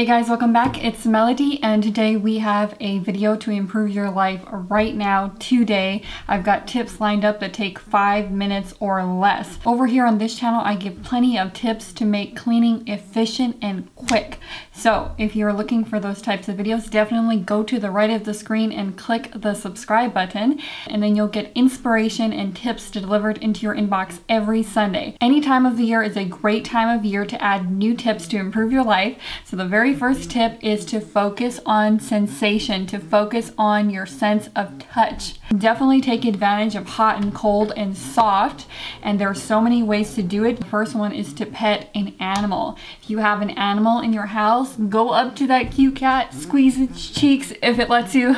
Hey guys, welcome back. It's Melody and today we have a video to improve your life right now today. I've got tips lined up that take 5 minutes or less. Over here on this channel, I give plenty of tips to make cleaning efficient and quick. So if you're looking for those types of videos, definitely go to the right of the screen and click the subscribe button, and then you'll get inspiration and tips delivered into your inbox every Sunday. Any time of the year is a great time of year to add new tips to improve your life. So the very first tip is to focus on sensation, to focus on your sense of touch. Definitely take advantage of hot and cold and soft, and there are so many ways to do it. The first one is to pet an animal. If you have an animal in your house, go up to that cute cat, squeeze its cheeks if it lets you.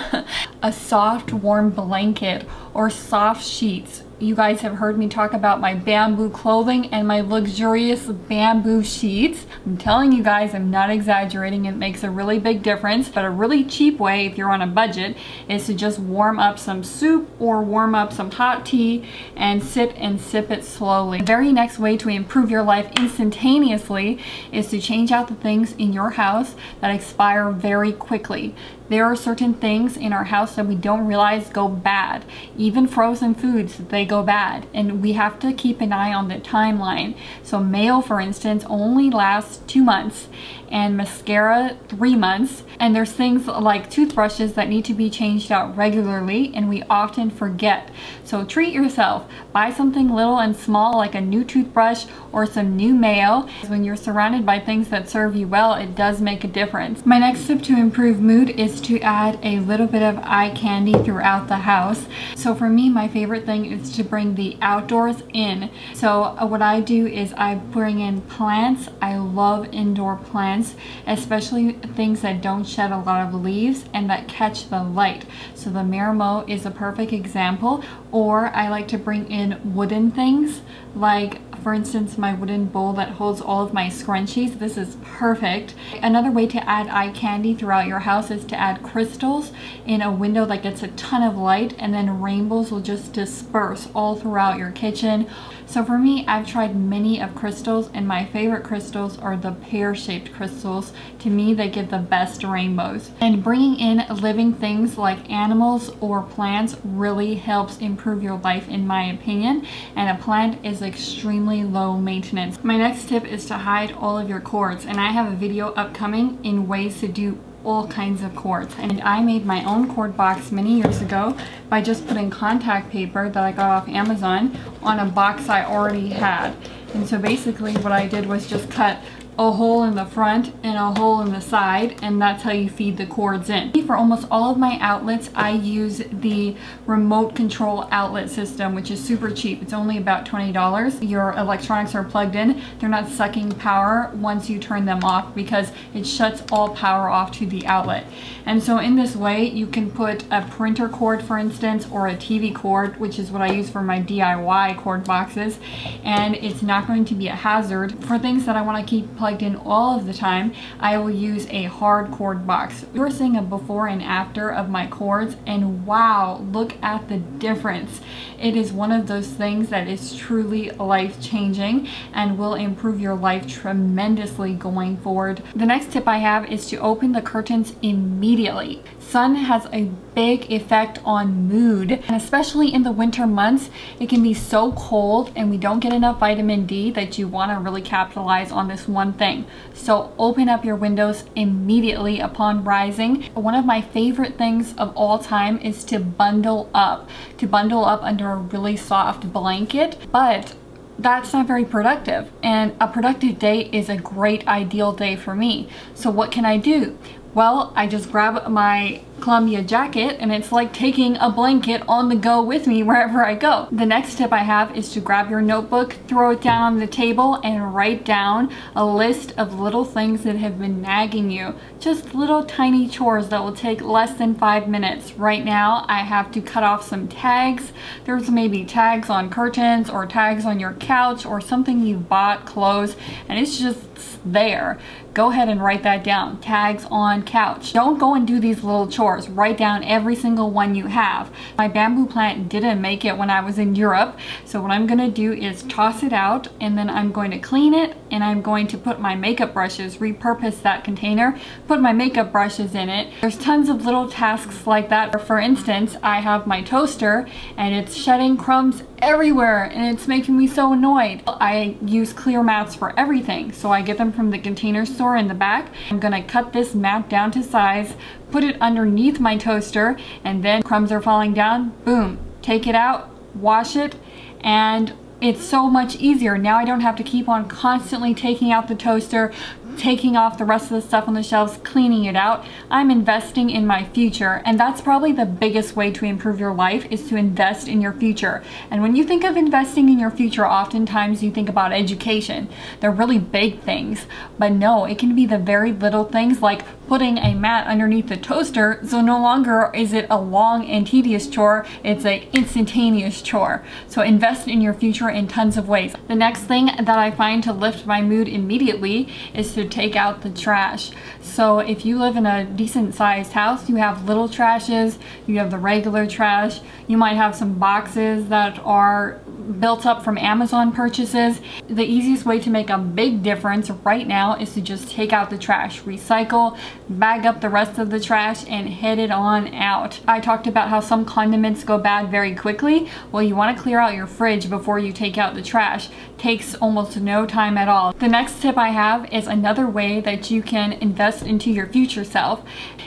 A soft warm blanket or soft sheets. You guys have heard me talk about my bamboo clothing and my luxurious bamboo sheets. I'm telling you guys, I'm not exaggerating. It makes a really big difference. But a really cheap way, if you're on a budget, is to just warm up some soup or warm up some hot tea and sit and sip it slowly. The very next way to improve your life instantaneously is to change out the things in your house that expire very quickly. There are certain things in our house that we don't realize go bad. Even frozen foods, they go bad. And we have to keep an eye on the timeline. So mayo, for instance, only lasts 2 months, and mascara 3 months. And there's things like toothbrushes that need to be changed out regularly, and we often forget. So treat yourself. Buy something little and small like a new toothbrush or some new mayo. When you're surrounded by things that serve you well, it does make a difference. My next tip to improve mood is to add a little bit of eye candy throughout the house. So for me, my favorite thing is to bring the outdoors in. So what I do is I bring in plants. I love indoor plants, especially things that don't shed a lot of leaves and that catch the light. So the marimo is a perfect example. Or I like to bring in wooden things, like for instance my wooden bowl that holds all of my scrunchies. This is perfect. Another way to add eye candy throughout your house is to add crystals in a window that gets a ton of light, and then rainbows will just disperse all throughout your kitchen. So for me, I've tried many of crystals, and my favorite crystals are the pear-shaped crystals. To me, they give the best rainbows. And bringing in living things like animals or plants really helps improve your life, in my opinion. And a plant is extremely low maintenance. My next tip is to hide all of your cords, and I have a video upcoming in ways to do all kinds of cords. And I made my own cord box many years ago by just putting contact paper that I got off Amazon on a box I already had. And so basically what I did was just cut a hole in the front and a hole in the side, and that's how you feed the cords in. For almost all of my outlets, I use the remote control outlet system, which is super cheap. It's only about $20. Your electronics are plugged in. They're not sucking power once you turn them off, because it shuts all power off to the outlet. And so in this way, you can put a printer cord, for instance, or a TV cord, which is what I use for my DIY cord boxes, and it's not going to be a hazard. For things that I want to keep plugged in all of the time, I will use a hard cord box. You're seeing a before and after of my cords, and wow, look at the difference. It is one of those things that is truly life-changing and will improve your life tremendously going forward. The next tip I have is to open the curtains immediately. Sun has a big effect on mood, and especially in the winter months, it can be so cold and we don't get enough vitamin D that you want to really capitalize on this one thing. So open up your windows immediately upon rising. One of my favorite things of all time is to bundle up under a really soft blanket, but that's not very productive, and a productive day is a great ideal day for me. So what can I do? Well, I just grab my Columbia jacket, and it's like taking a blanket on the go with me wherever I go. The next tip I have is to grab your notebook, throw it down on the table, and write down a list of little things that have been nagging you. Just little tiny chores that will take less than 5 minutes. Right now, I have to cut off some tags. There's maybe tags on curtains or tags on your couch or something you bought, clothes, and it's just there. Go ahead and write that down. Tags on couch. Don't go and do these little chores. Write down every single one you have. My bamboo plant didn't make it when I was in Europe, so what I'm gonna do is toss it out, and then I'm going to clean it, and I'm going to put my makeup brushes, repurpose that container, put my makeup brushes in it. There's tons of little tasks like that. For instance, I have my toaster and it's shedding crumbs everywhere and it's making me so annoyed. I use clear mats for everything, so I get them from the container store in the back. I'm gonna cut this mat down to size, put it underneath my toaster, and then crumbs are falling down, boom, take it out, wash it, and it's so much easier. Now I don't have to keep on constantly taking out the toaster, taking off the rest of the stuff on the shelves, cleaning it out. I'm investing in my future, and that's probably the biggest way to improve your life, is to invest in your future. And when you think of investing in your future, oftentimes you think about education. They're really big things, but no, it can be the very little things like putting a mat underneath the toaster, so no longer is it a long and tedious chore, it's an instantaneous chore. So invest in your future in tons of ways. The next thing that I find to lift my mood immediately is to take out the trash. So if you live in a decent sized house, you have little trashes, you have the regular trash, you might have some boxes that are built up from Amazon purchases. The easiest way to make a big difference right now is to just take out the trash, recycle, bag up the rest of the trash, and head it on out. I talked about how some condiments go bad very quickly. Well, you want to clear out your fridge before you take out the trash. Takes almost no time at all. The next tip I have is another way that you can invest into your future self.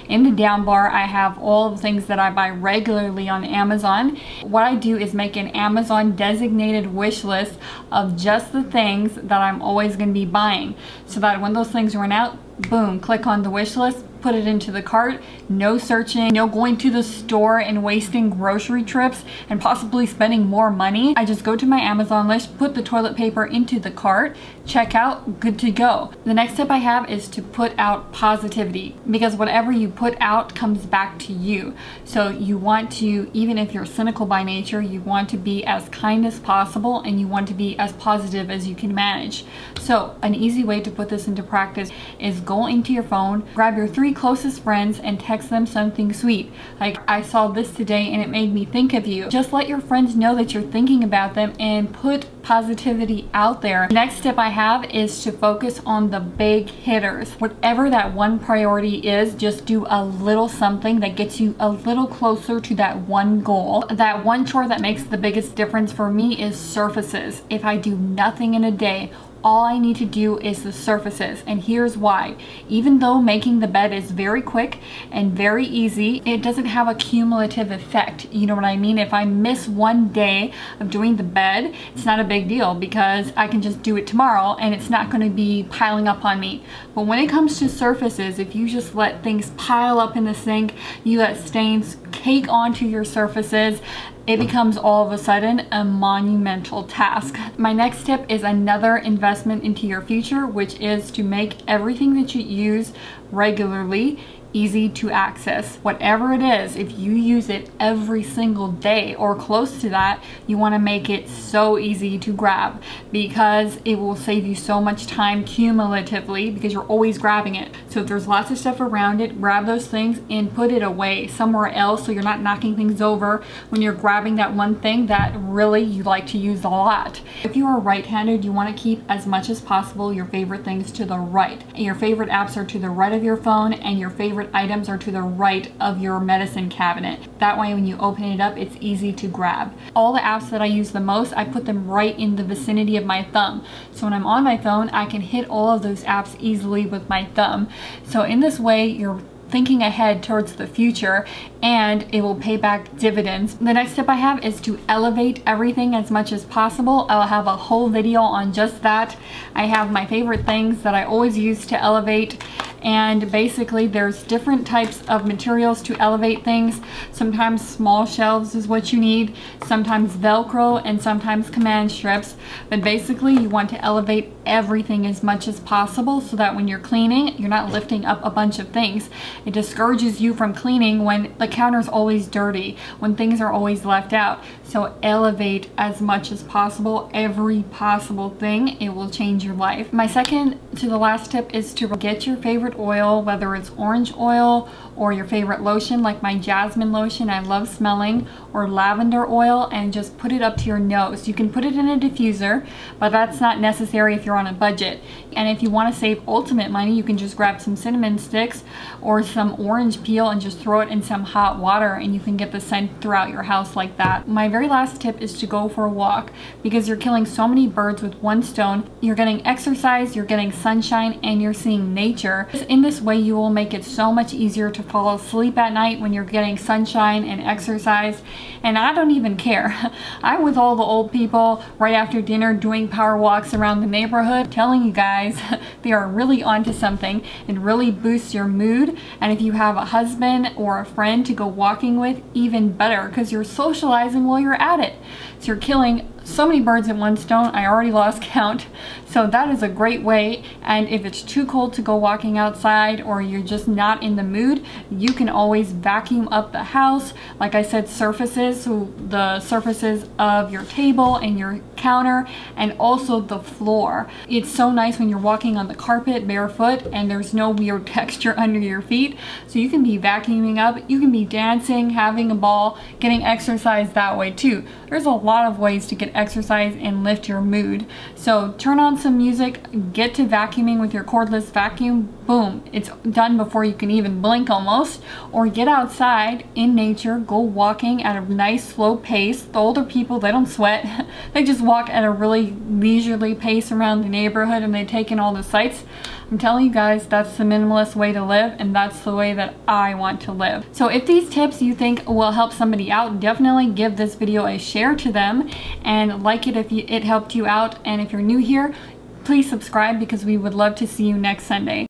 In the down bar, I have all the things that I buy regularly on Amazon. What I do is make an Amazon designated wish list of just the things that I'm always going to be buying, so that when those things run out, boom, click on the wish list, put it into the cart. No searching, no going to the store and wasting grocery trips and possibly spending more money. I just go to my Amazon list, put the toilet paper into the cart, check out, good to go. The next tip I have is to put out positivity, because whatever you put out comes back to you. So you want to, even if you're cynical by nature, you want to be as kind as possible, and you want to be as positive as you can manage. So an easy way to put this into practice is go into your phone, grab your 3 closest friends and text them something sweet. Like, I saw this today and it made me think of you. Just let your friends know that you're thinking about them and put positivity out there. The next tip I have is to focus on the big hitters. Whatever that one priority is, just do a little something that gets you a little closer to that one goal. That one chore that makes the biggest difference for me is surfaces. If I do nothing in a day, all I need to do is the surfaces, and here's why. Even though making the bed is very quick and very easy, it doesn't have a cumulative effect. You know what I mean? If I miss one day of doing the bed, it's not a big deal because I can just do it tomorrow and it's not going to be piling up on me. But when it comes to surfaces, if you just let things pile up in the sink, you let stains cake onto your surfaces, it becomes all of a sudden a monumental task. My next tip is another investment into your future, which is to make everything that you use regularly easy to access. Whatever it is, if you use it every single day or close to that, you want to make it so easy to grab, because it will save you so much time cumulatively, because you're always grabbing it. So if there's lots of stuff around it, grab those things and put it away somewhere else, so you're not knocking things over when you're grabbing that one thing that really you like to use a lot. If you are right-handed, you want to keep as much as possible your favorite things to the right. Your favorite apps are to the right of your phone, and your favorite items are to the right of your medicine cabinet. That way when you open it up, it's easy to grab. All the apps that I use the most, I put them right in the vicinity of my thumb. So when I'm on my phone, I can hit all of those apps easily with my thumb. So in this way, you're thinking ahead towards the future, and it will pay back dividends. The next tip I have is to elevate everything as much as possible. I'll have a whole video on just that. I have my favorite things that I always use to elevate, and basically there's different types of materials to elevate things. Sometimes small shelves is what you need, sometimes Velcro, and sometimes command strips. But basically you want to elevate everything as much as possible so that when you're cleaning, you're not lifting up a bunch of things. It discourages you from cleaning when the counter's always dirty, when things are always left out. So elevate as much as possible, every possible thing. It will change your life. My second to the last tip is to get your favorite oil, whether it's orange oil or your favorite lotion like my jasmine lotion I love smelling, or lavender oil, and just put it up to your nose. You can put it in a diffuser, but that's not necessary if you're on a budget. And if you want to save ultimate money, you can just grab some cinnamon sticks or some orange peel and just throw it in some hot water, and you can get the scent throughout your house like that. My very last tip is to go for a walk, because you're killing so many birds with one stone. You're getting exercise, you're getting sunshine, and you're seeing nature. In this way, you will make it so much easier to fall asleep at night when you're getting sunshine and exercise. And I don't even care. I'm with all the old people right after dinner doing power walks around the neighborhood, telling you guys they are really onto something. It really boosts your mood. And if you have a husband or a friend to go walking with, even better, because you're socializing while you're at it. So you're killing so many birds in one stone. I already lost count. So that is a great way. And if it's too cold to go walking outside, or you're just not in the mood, you can always vacuum up the house. Like I said, surfaces, so the surfaces of your table and your counter, and also the floor. It's so nice when you're walking on the carpet barefoot and there's no weird texture under your feet. So you can be vacuuming up, you can be dancing, having a ball, getting exercise that way too. There's a lot of ways to get exercise and lift your mood. So turn on some music, get to vacuuming with your cordless vacuum, boom, it's done before you can even blink almost. Or get outside in nature, go walking at a nice slow pace. The older people, they don't sweat. They just walk at a really leisurely pace around the neighborhood and they take in all the sights. I'm telling you guys, that's the minimalist way to live, and that's the way that I want to live. So if these tips you think will help somebody out, definitely give this video a share to them and like it if it helped you out. And if you're new here, please subscribe, because we would love to see you next Sunday.